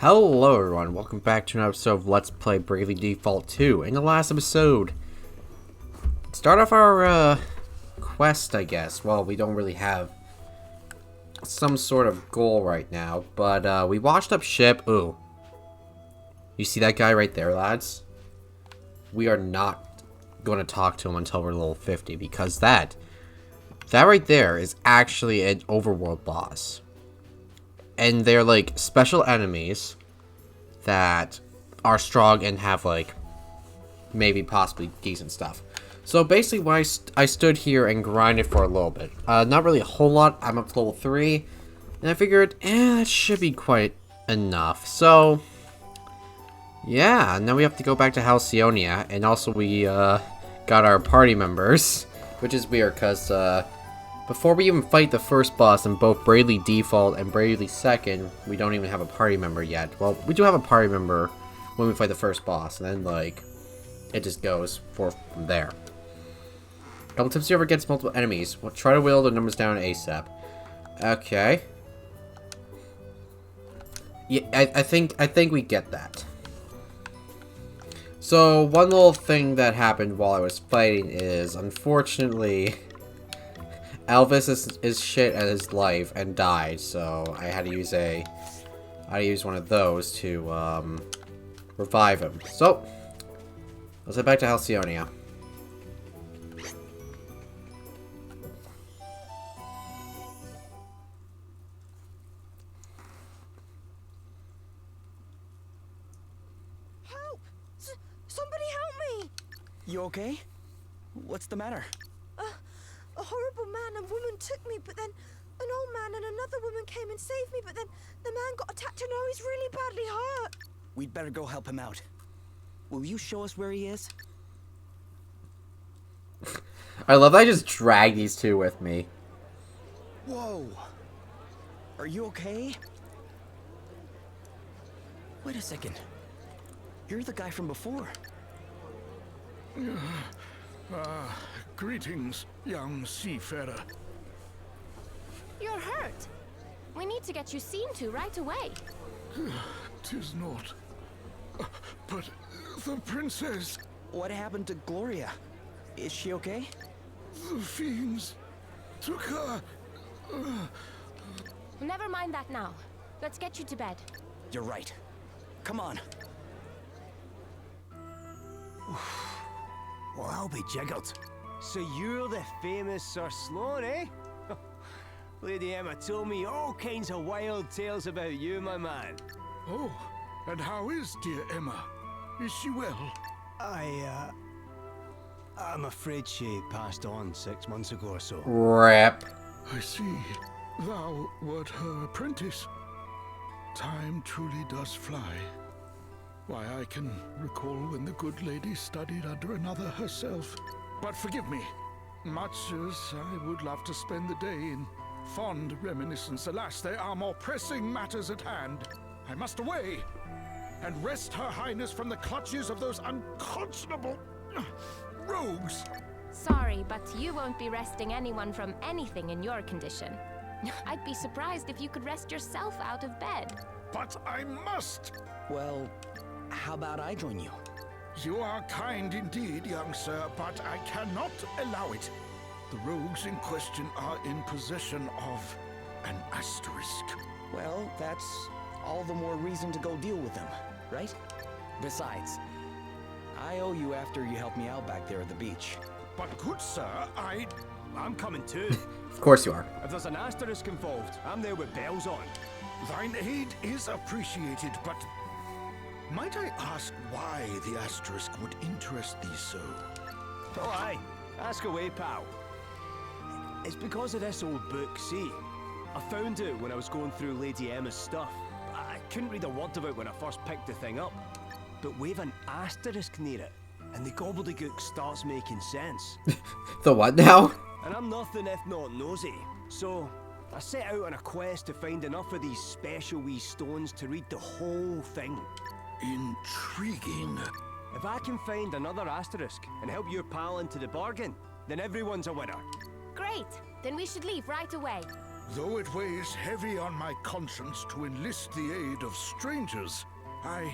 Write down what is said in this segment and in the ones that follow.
Hello everyone, welcome back to another episode of Let's Play Bravely Default 2. In the last episode, start off our quest, I guess. Well, we don't really have some sort of goal right now, but we washed up ship. Ooh. You see that guy right there, lads? We are not going to talk to him until we're level 50, because that right there is actually an overworld boss. And they're like special enemies that are strong and have like maybe possibly decent stuff. So basically why I stood here and grinded for a little bit. Not really a whole lot. I'm up to level 3. And I figured, that should be quite enough. So yeah, and then we have to go back to Halcyonia. And also we got our party members. Which is weird because before we even fight the first boss in both Bravely Default and Bravely Second, we don't even have a party member yet. Well, we do have a party member when we fight the first boss, and then, like, it just goes from there. Couple tips here against multiple enemies. Well, try to whittle the numbers down ASAP. Okay. Yeah, I think we get that. So, one little thing that happened while I was fighting is, unfortunately, Elvis is shit at his life and died, so I had to use one of those to revive him. So let's head back to Halcyonia. Help! Somebody help me! You okay? What's the matter? A horrible man and woman took me, but then an old man and another woman came and saved me, but then the man got attacked and now he's really badly hurt. We'd better go help him out. Will you show us where he is? I love that I just dragged these two with me. Whoa! Are you okay? Wait a second. You're the guy from before. Greetings, young seafarer. You're hurt. We need to get you seen to right away. 'Tis not. But the princess, What happened to Gloria? Is she okay? the fiends took her. Never mind that now. Let's get you to bed. You're right. Come on. Well, I'll be jiggered. So you're the famous Sir Sloan, eh? Lady Emma told me all kinds of wild tales about you, my man. Oh, and how is dear Emma? Is she well? I'm afraid she passed on 6 months ago or so. Rip. I see. Thou wert her apprentice. Time truly does fly. Why, I can recall when the good lady studied under another herself. But forgive me, much as I would love to spend the day in fond reminiscence, alas, there are more pressing matters at hand. I must away and wrest Her Highness from the clutches of those unconscionable rogues. Sorry, but you won't be resting anyone from anything in your condition. I'd be surprised if you could rest yourself out of bed. But I must. Well, how about I join you? You are kind indeed, young sir, but I cannot allow it. The rogues in question are in possession of an asterisk. Well, that's all the more reason to go deal with them, right? Besides, I owe you after you helped me out back there at the beach. But good sir, I'm coming too. Of course you are. If there's an asterisk involved, I'm there with bells on. thine aid is appreciated, but might I ask why the asterisk would interest thee so? Oh, aye. Ask away, pal. It's because of this old book, see? I found it when I was going through Lady Emma's stuff. I couldn't read a word of it when I first picked the thing up. But we've an asterisk near it, and the gobbledygook starts making sense. The what now? And I'm nothing if not nosy. So, I set out on a quest to find enough of these special wee stones to read the whole thing. Intriguing. If I can find another asterisk and help your pal into the bargain, then everyone's a winner. Great. Then we should leave right away. Though it weighs heavy on my conscience to enlist the aid of strangers, I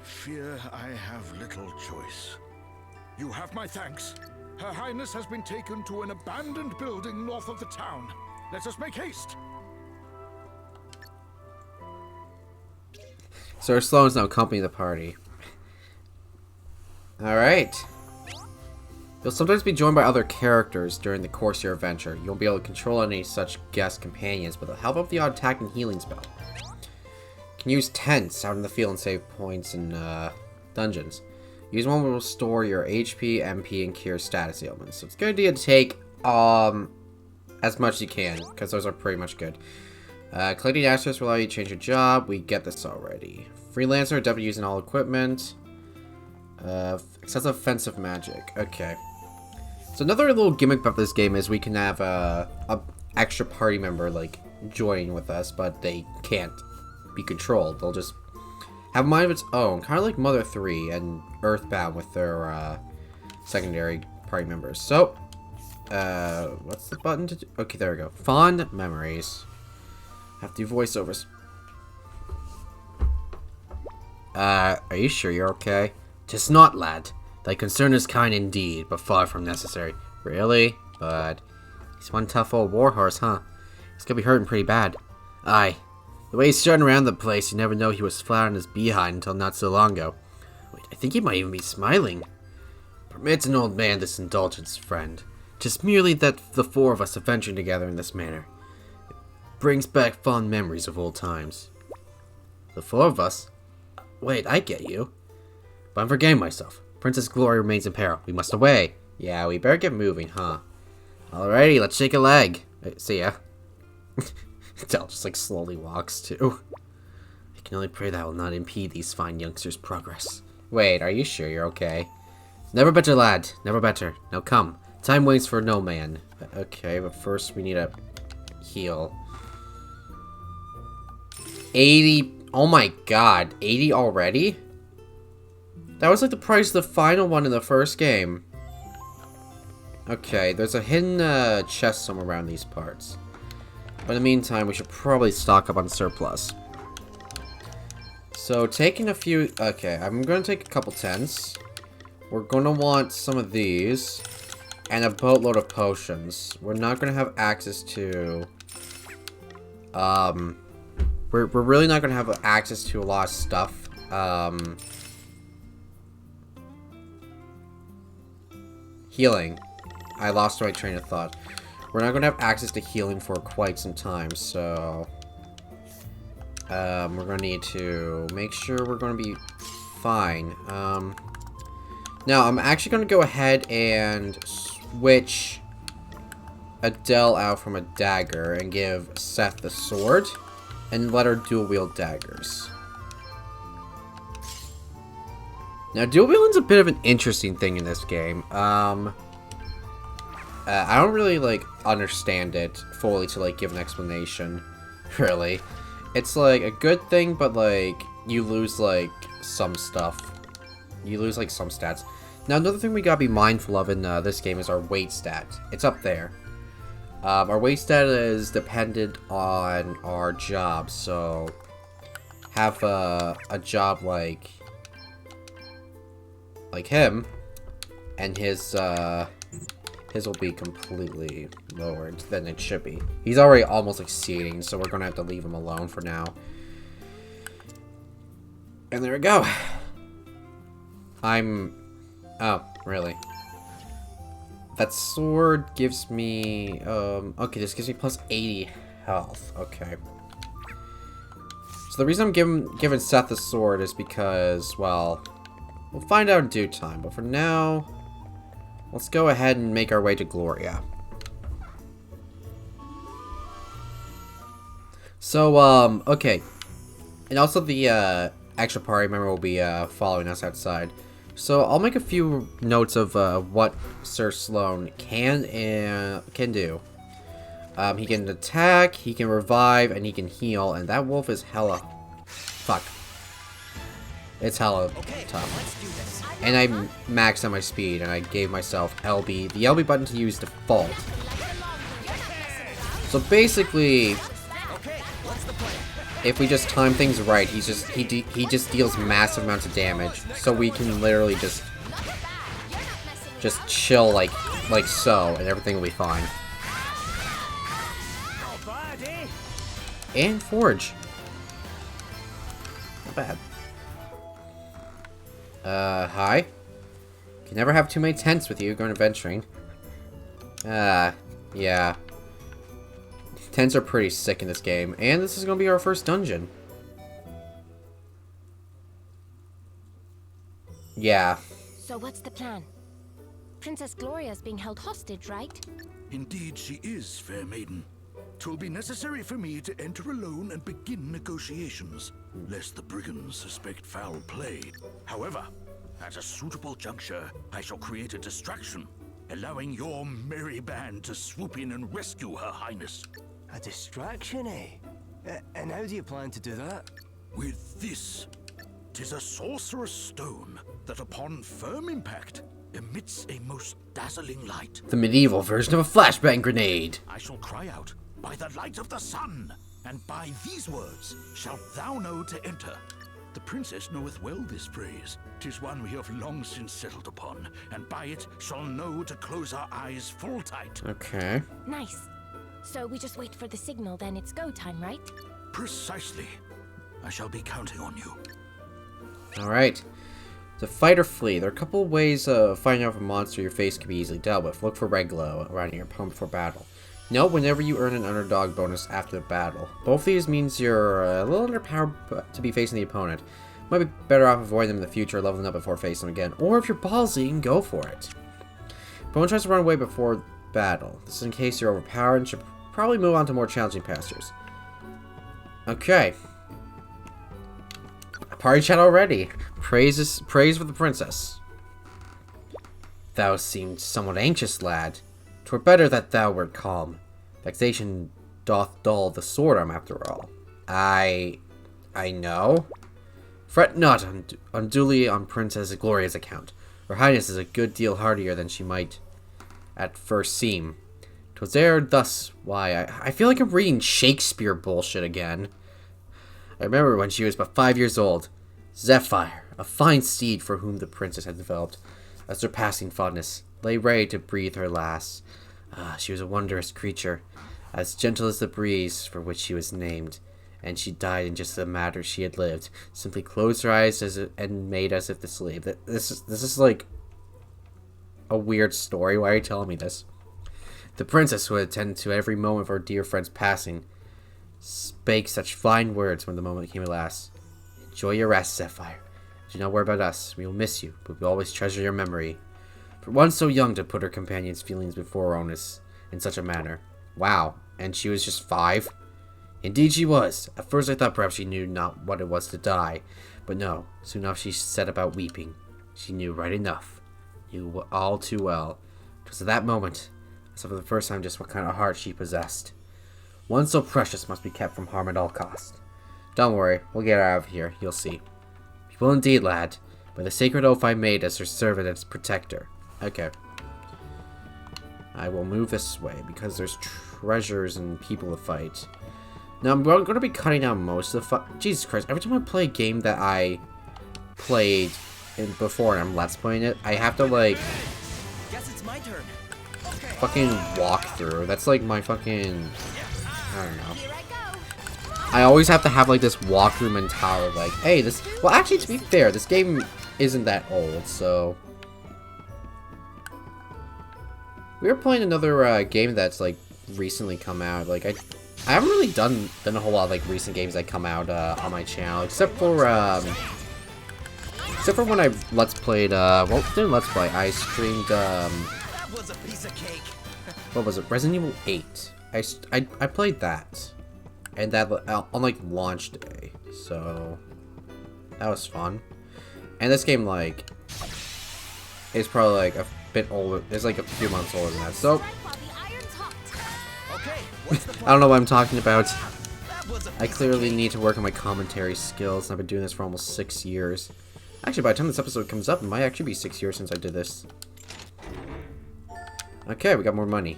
fear I have little choice. You have my thanks. Her Highness has been taken to an abandoned building north of the town. Let us make haste. Sir Sloan is now accompanying the party. Alright. You'll sometimes be joined by other characters during the course of your adventure. You won't be able to control any such guest companions, but they'll help out with the odd attack and healing spell. You can use tents out in the field and save points in dungeons. Use one will restore your HP, MP, and cure status ailments. So it's a good idea to take as much as you can, because those are pretty much good. Collecting Asterisk will allow you to change your job. We get this already. Freelancer, adept using all equipment. Excessive offensive magic. Okay. So another little gimmick about this game is we can have a extra party member like join with us, but they can't be controlled. They'll just have a mind of its own, kind of like Mother 3 and Earthbound with their secondary party members. So, what's the button to do? Okay, there we go. Fond memories. Have to do voiceovers. Are you sure you're okay? 'Tis not, lad. Thy concern is kind indeed, but far from necessary. Really? But he's one tough old warhorse, huh? He's gonna be hurting pretty bad. Aye. The way he's strutting around the place, you never know he was flat on his behind until not so long ago. Wait, I think he might even be smiling. Permit an old man this indulgence, friend. Just merely that the four of us adventuring together in this manner. It brings back fond memories of old times. The four of us? Wait, I get you. But I'm forgetting myself. Princess Gloria remains in peril. We must away. Yeah, we better get moving, huh? Alrighty, let's shake a leg. See ya. Del just like slowly walks too. I can only pray that I will not impede these fine youngsters' progress. Wait, are you sure you're okay? Never better, lad. Never better. Now come. Time waits for no man. Okay, but first we need a heal. 80. Oh my god. 80 already? That was like the price of the final one in the first game. Okay, there's a hidden chest somewhere around these parts. But in the meantime, we should probably stock up on surplus. So, taking a few... Okay, I'm going to take a couple tents. We're going to want some of these. And a boatload of potions. We're not going to have access to... We're really not going to have access to a lot of stuff. Healing. I lost my train of thought. We're not going to have access to healing for quite some time, so... we're going to need to make sure we're going to be fine. Now, I'm actually going to go ahead and switch Adele out from a dagger and give Seth the sword, and let her dual-wield daggers. Now, dual-wielding's a bit of an interesting thing in this game. I don't really, like, understand it fully to, like, give an explanation, really. It's, like, a good thing, but, like, you lose, like, some stuff. You lose, like, some stats. Now, another thing we gotta be mindful of in this game is our weight stat. It's up there. Our weight stat is dependent on our job, so have a job like him, and his will be completely lowered than it should be. He's already almost exceeding, so we're gonna have to leave him alone for now. And there we go. Oh, really? That sword gives me, okay, this gives me plus 80 health. Okay. So the reason I'm giving Seth the sword is because, well, we'll find out in due time. But for now, let's go ahead and make our way to Gloria. So, okay. And also the, extra party member will be, following us outside. So I'll make a few notes of what Sir Sloan can do. He can attack, he can revive, and he can heal, and that wolf is hella... Fuck. It's hella tough. And I maxed out my speed, and I gave myself LB, the LB button to use default. So basically, Okay, what's the plan? if we just time things right, he just deals massive amounts of damage. So we can literally just chill like so, and everything will be fine. Not bad, eh? And forge. Not bad. Hi. Can never have too many tents with you going adventuring. Yeah. Tents are pretty sick in this game, and this is gonna be our first dungeon. Yeah. So what's the plan? Princess Gloria's being held hostage, right? Indeed she is, fair maiden. 'Twill be necessary for me to enter alone and begin negotiations, lest the brigands suspect foul play. However, at a suitable juncture, I shall create a distraction, allowing your merry band to swoop in and rescue Her Highness. A distraction, eh? And how do you plan to do that? With this, 'tis a sorcerer's stone that upon firm impact emits a most dazzling light. The medieval version of a flashbang grenade. I shall cry out, by the light of the sun, and by these words shalt thou know to enter. The princess knoweth well this phrase. 'Tis one we have long since settled upon, and by it shall know to close our eyes full tight. Okay. Nice. So we just wait for the signal, then it's go time, right? Precisely. I shall be counting on you. Alright. To fight or flee, there are a couple of ways of finding out if a monster your face can be easily dealt with. Look for red glow around your opponent before battle. Note whenever you earn an underdog bonus after the battle. Both of these means you're a little underpowered to be facing the opponent. Might be better off avoiding them in the future, leveling up before facing them again. Or if you're ballsy, you can go for it. Opponent tries to run away before battle. This is in case you're overpowered and should probably move on to more challenging pastures. Okay. Party chat already. Praise for the princess. Thou seemed somewhat anxious, lad. 'Twere better that thou wert calm. Vexation doth dull the sword arm after all. I know. Fret not unduly on Princess Gloria's account. Her Highness is a good deal hardier than she might at first seem. 'Twas there thus why I feel like I'm reading Shakespeare bullshit again. I remember when she was but 5 years old. Zephyr, a fine steed for whom the princess had developed a surpassing fondness, lay ready to breathe her last. She was a wondrous creature, as gentle as the breeze for which she was named, and she died in just the matter she had lived. Simply closed her eyes and made as if to sleep. This is like a weird story. Why are you telling me this? The princess, who had attended to every moment of our dear friend's passing, spake such fine words when the moment came at last. Enjoy your rest, Zephyr. Do not worry about us. We will miss you, but we always treasure your memory. For one so young to put her companion's feelings before her own in such a manner. Wow, and she was just 5? Indeed she was. At first I thought perhaps she knew not what it was to die. But no, soon enough she set about weeping. She knew right enough. Knew all too well. It was at that moment, I saw for the first time just what kind of heart she possessed. One so precious must be kept from harm at all cost. Don't worry, we'll get her out of here, you'll see. You will indeed, lad, by the sacred oath I made as her servant and protector. Okay. I will move this way, because there's treasures and people to fight. Now, I'm going to be cutting out most of the Jesus Christ, every time I play a game that I played before and I'm Let's Playing it, I have to, like, Guess it's my turn. Okay. fucking walk through. That's, like, my fucking... I don't know. Here I go. I always have to have, like, this walkthrough mentality, like, hey, this... Well, actually, to be fair, this game isn't that old, so... We were playing another game that's, like, recently come out. Like, I haven't really done a whole lot of, like, recent games that come out on my channel, except for when I Let's Played, well, didn't Let's Play, I streamed, That was a piece of cake. what was it, Resident Evil 8. I played that, and that on, like, launch day, so that was fun. And this game, like, is probably, like, a bit older, it's, like, a few months older than that, so Okay, what's the I plan? don't know what I'm talking about. That was a I piece clearly of need to work on my commentary skills, and I've been doing this for almost 6 years. Actually, by the time this episode comes up, it might actually be 6 years since I did this. Okay, we got more money.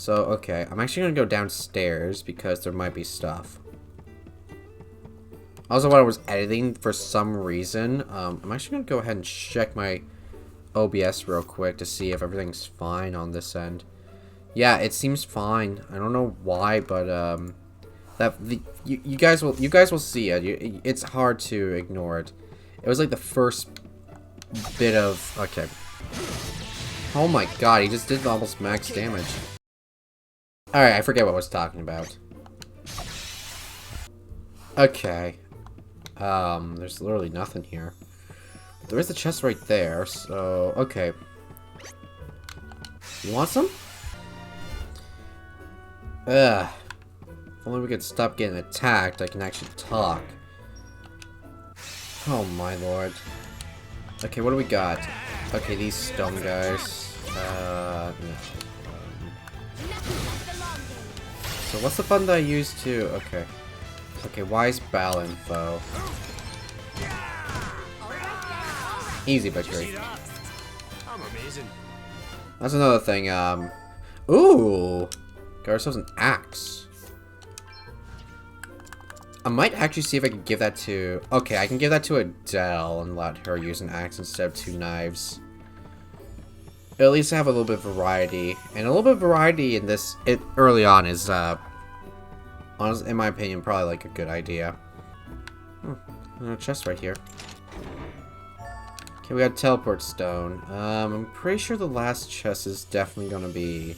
So, okay, I'm actually gonna go downstairs because there might be stuff. Also, when I was editing, for some reason, I'm actually gonna go ahead and check my OBS real quick to see if everything's fine on this end. Yeah, it seems fine. I don't know why, but you guys will see it. It's hard to ignore it. It was like the first bit of okay. Oh my god, he just did almost max damage. Alright, I forget what I was talking about. Okay. There's literally nothing here. There is a chest right there, so okay. You want some? Ugh. If only we could stop getting attacked, I can actually talk. Oh my lord. Okay, what do we got? Okay, these stone guys. No. So what's the button that I used to... Okay. Okay, wise bow info. Easy victory. I'm amazing. That's another thing, Ooh! Got ourselves an axe. I might actually see if I can give that to... Okay, I can give that to Adele and let her use an axe instead of 2 knives. At least have a little bit of variety. And a little bit of variety in this... early on is, honestly, in my opinion, probably like a good idea. There's a chest right here. Okay, we got teleport stone. I'm pretty sure the last chest is definitely gonna be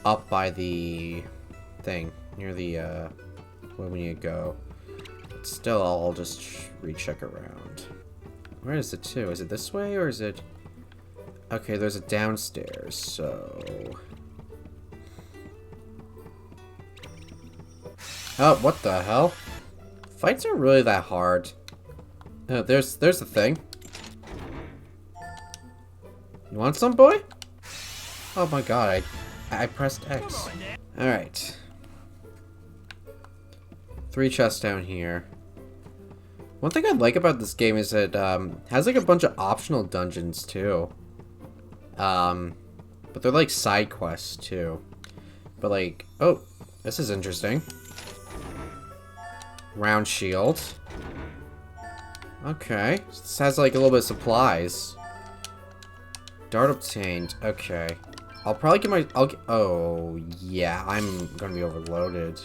up by the thing. Near the, where we need to go. But still, I'll just recheck around. Where is it to? Is it this way or is it... Okay, there's a downstairs, so... Oh, what the hell? Fights aren't really that hard. There's the thing. You want some, boy? Oh my god, I pressed X. Alright. 3 chests down here. One thing I like about this game is it has like a bunch of optional dungeons too. But they're like side quests too. But like, oh, this is interesting. Round shield. Okay, this has like a little bit of supplies. Dart obtained. Okay, I'll probably get my. Oh yeah, I'm gonna be overloaded.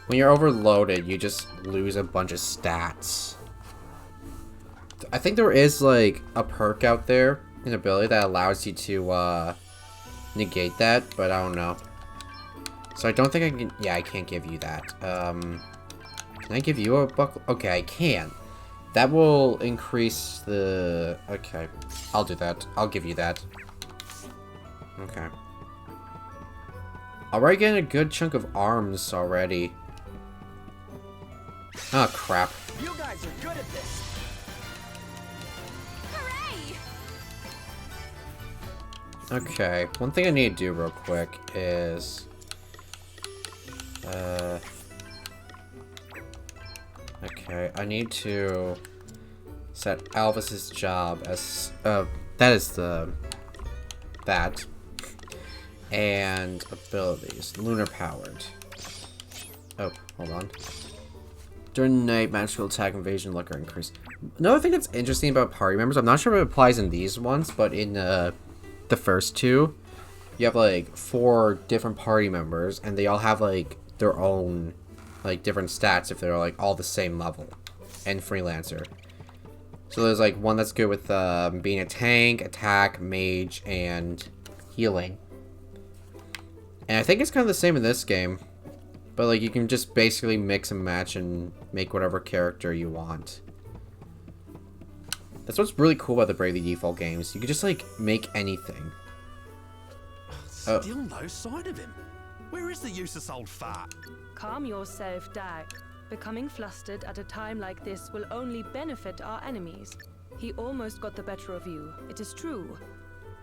When you're overloaded, you just lose a bunch of stats. I think there is like a perk out there, an ability that allows you to negate that, but I don't know. So I don't think I can. Yeah, I can't give you that. Can I give you a buckle? Okay, I can. That will increase the... Okay, I'll do that. I'll give you that. Okay. Already getting a good chunk of arms already. Oh, crap. You guys are good at this. Hooray! Okay, one thing I need to do real quick is... Okay, I need to set Alvis's job as, that is the, that, and abilities, lunar powered. Oh, hold on. During the night, magical attack, invasion, luck are increased. Another thing that's interesting about party members, I'm not sure if it applies in these ones, but in, the first 2, you have, like, 4 different party members, and they all have, like, their own... like different stats if they're like all the same level and freelancer. So there's like one that's good with being a tank, attack, mage, and healing. And I think it's kind of the same in this game, but like you can just basically mix and match and make whatever character you want. That's what's really cool about the Bravely Default games. You can just like make anything. Still no sign of him. Where is the useless old fart? Calm yourself, Dag. Becoming flustered at a time like this will only benefit our enemies. He almost got the better of you, it is true.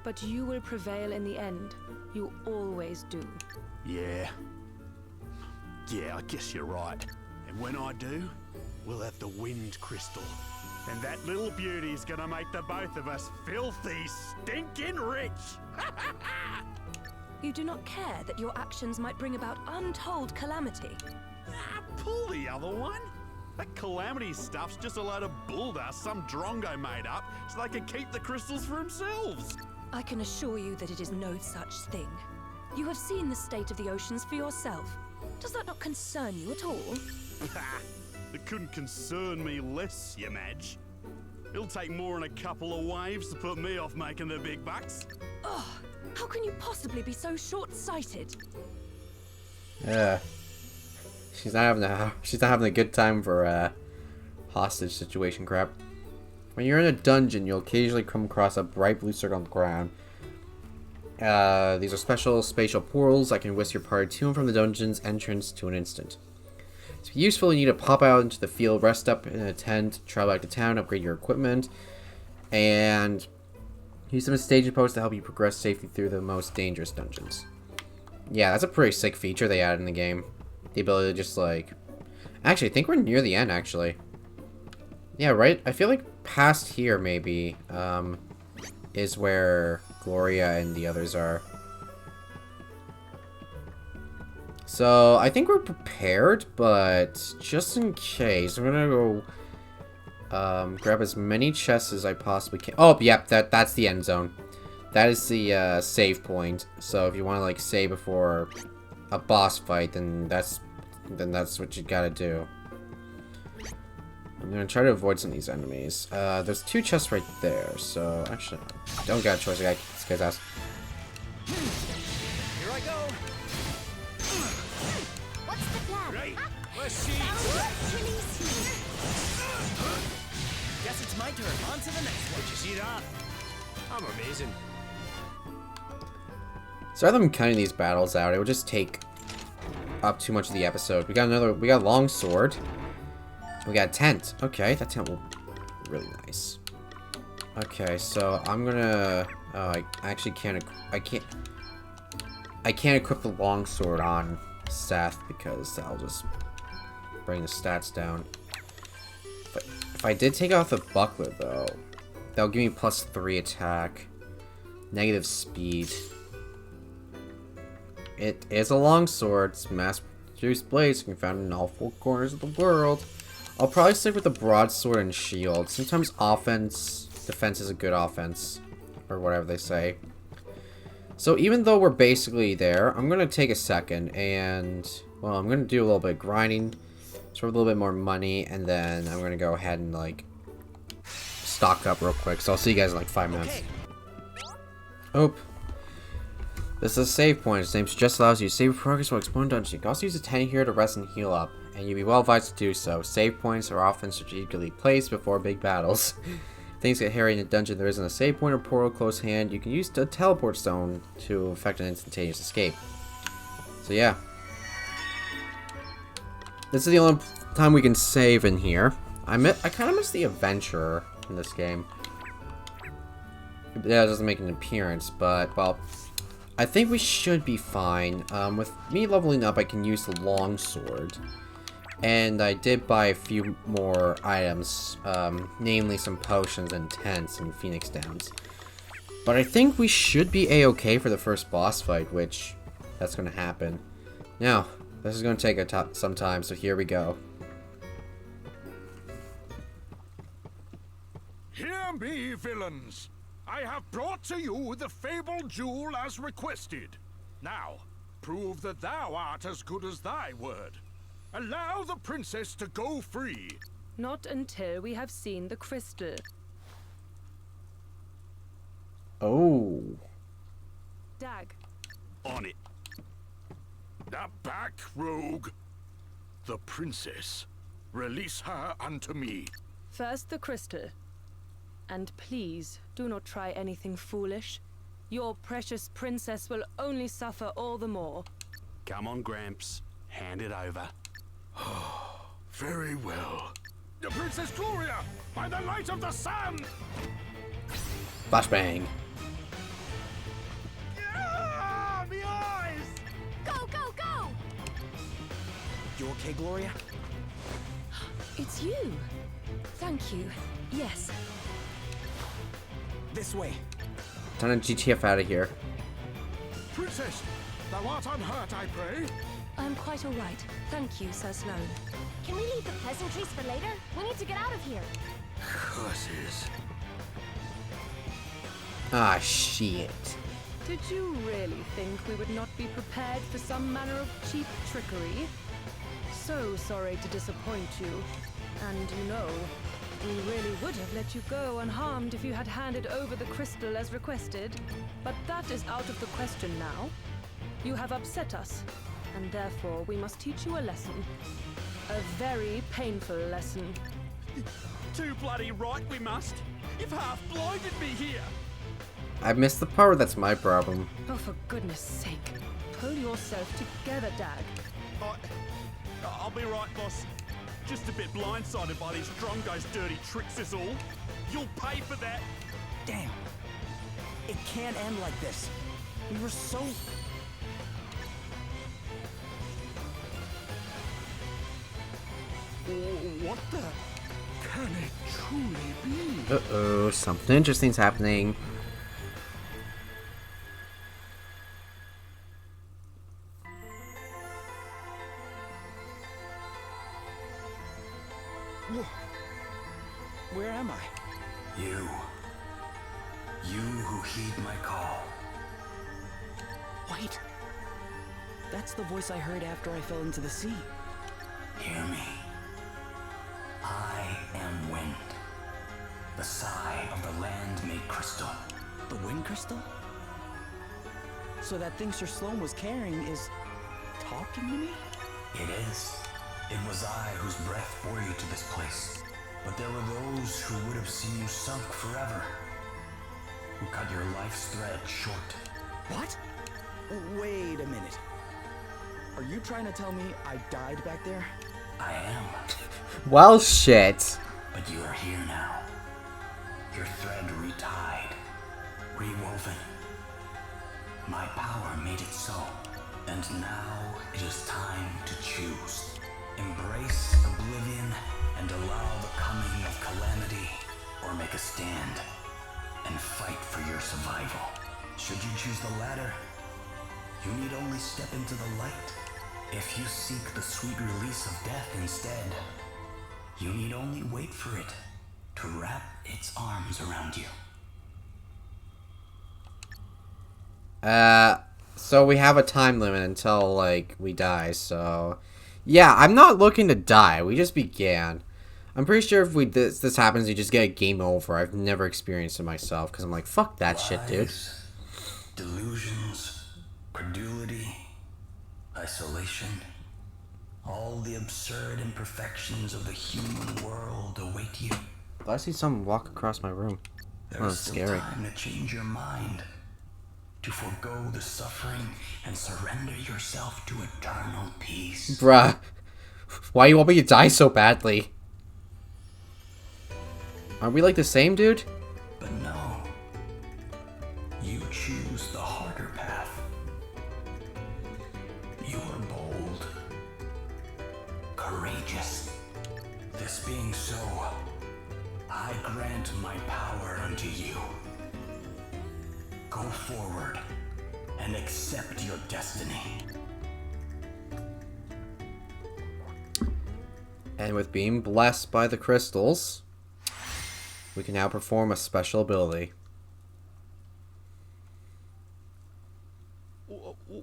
But you will prevail in the end. You always do. Yeah. Yeah, I guess you're right. And when I do, we'll have the wind crystal. And that little beauty's gonna make the both of us filthy, stinking rich. You do not care that your actions might bring about untold calamity. Ah, pull the other one. That calamity stuff's just a load of bulldust some drongo made up so they can keep the crystals for themselves. I can assure you that it is no such thing. You have seen the state of the oceans for yourself. Does that not concern you at all? It couldn't concern me less, you Madge. It'll take more than a couple of waves to put me off making the big bucks. Ugh, how can you possibly be so short-sighted? Yeah. She's not having a good time for hostage situation crap. When you're in a dungeon, you'll occasionally come across a bright blue circle on the ground. These are special spatial portals that can whisk your party to and from the dungeon's entrance to an instant. To be useful, you need to pop out into the field, rest up in a tent, travel back to town, upgrade your equipment, and use them as staging posts to help you progress safely through the most dangerous dungeons. Yeah, that's a pretty sick feature they added in the game. The ability to just, like... Actually, I think we're near the end, actually. Yeah, right? I feel like past here, maybe, is where Gloria and the others are. So, I think we're prepared, but just in case, I'm gonna go grab as many chests as I possibly can. Oh, yep, that's the end zone. That is the save point. So, if you want to, like, save before a boss fight, then that's what you gotta do. I'm gonna try to avoid some of these enemies. There's 2 chests right there, so actually, don't got a choice. I got this guy's ass. Here I go. What's the plan? Right, let's see. Guess it's my turn. On to the next one. Did you see that? I'm amazing. So rather than cutting these battles out, it would just take up too much of the episode. We got a long sword. We got a tent. Okay, that tent will be really nice. Okay, so I'm gonna... Oh, I actually can't... I can't equip the longsword on Seth because that'll just bring the stats down. But if I did take off the buckler, though, that'll give me +3 attack, negative speed. It is a longsword. It's mass-produced blades can be found in all 4 corners of the world. I'll probably stick with the broadsword and shield. Sometimes defense is a good offense, or whatever they say. So even though we're basically there, I'm going to take a second and, well, I'm going to do a little bit of grinding, sort of a little bit more money, and then I'm going to go ahead and, like, stock up real quick. So I'll see you guys in, like, 5 minutes. Okay. Oop. This is a save point. Its name just allows you to save progress while exploring dungeons. You can also use a tent here to rest and heal up, and you'd be well advised to do so. Save points are often strategically placed before big battles. If things get hairy in a dungeon, there isn't a save point or portal close hand. You can use the teleport stone to effect an instantaneous escape. So yeah. This is the only time we can save in here. I kind of miss the adventurer in this game. Yeah, it doesn't make an appearance, but, well... I think we should be fine. With me leveling up, I can use the longsword. And I did buy a few more items, namely some potions and tents and phoenix downs. But I think we should be a-okay for the first boss fight, which that's going to happen. Now, this is going to take some time, so here we go. Hear me, villains! I have brought to you the fabled jewel as requested. Now, prove that thou art as good as thy word. Allow the princess to go free. Not until we have seen the crystal. Oh. Dag. On it. Now back, rogue. The princess. Release her unto me. First the crystal. And please, do not try anything foolish. Your precious princess will only suffer all the more. Come on, Gramps. Hand it over. Very well. The Princess Gloria, by the light of the sun! Flashbang. Ah, me eyes! Go, go, go! You okay, Gloria? It's you. Thank you. Yes. This way. Time to GTF out of here. Princess, thou art unhurt, I pray? I'm quite all right. Thank you, Sir Sloan. Can we leave the pleasantries for later? We need to get out of here. Curses. Ah, shit. Did you really think we would not be prepared for some manner of cheap trickery? So sorry to disappoint you. And you know, we really would have let you go unharmed if you had handed over the crystal as requested. But that is out of the question now. You have upset us, and therefore we must teach you a lesson. A very painful lesson. Too bloody right we must. You've half blinded me here. I missed the part that's my problem. Oh, for goodness sake. Pull yourself together, Dag. I'll be right, boss. Just a bit blindsided by these Drongo's dirty tricks is all. You'll pay for that. Damn. It can't end like this. We were so... What the? Can it truly be? Uh-oh, something interesting's happening. Where am I? You who heed my call. Wait. That's the voice I heard after I fell into the sea. Hear me. I am wind, the sigh of the land made crystal. The wind crystal? So that thing Sir Sloan was carrying is... talking to me? It is. It was I whose breath bore you to this place. But there were those who would have seen you sunk forever, who cut your life's thread short. What? Wait a minute. Are you trying to tell me I died back there? I am. Well, shit. But you are here now. Your thread retied, rewoven. My power made it so. And now it is time to choose. Embrace oblivion and allow the coming of calamity, or make a stand and fight for your survival. Should you choose the latter, you need only step into the light. If you seek the sweet release of death instead, you need only wait for it to wrap its arms around you. So we have a time limit until, like, we die, so... Yeah, I'm not looking to die. We just began. I'm pretty sure if this happens, you just get a game over. I've never experienced it myself, because I'm like, fuck that shit, dude. Delusions, credulity, isolation, all the absurd imperfections of the human world await you. I see someone walk across my room. There's still scary. time To change your mind, to forego the suffering and surrender yourself to eternal peace. Bruh. Why you want me to die so badly? Are we like the same, dude? But no. You choose the harder path. You are bold. Courageous. This being so, I grant my power unto you. Go forward and accept your destiny. And with being blessed by the crystals, we can now perform a special ability.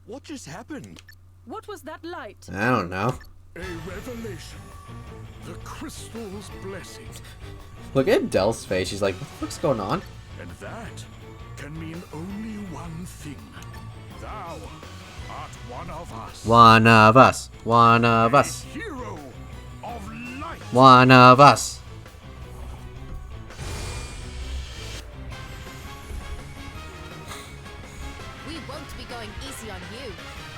What just happened? What was that light? I don't know. A revelation. The crystal's blessing. Look at Dell's face. She's like, what the fuck's going on? And that can mean only one thing. Thou art one of us. One of us. One of us. Hero of light. One of us. We won't be going easy on you.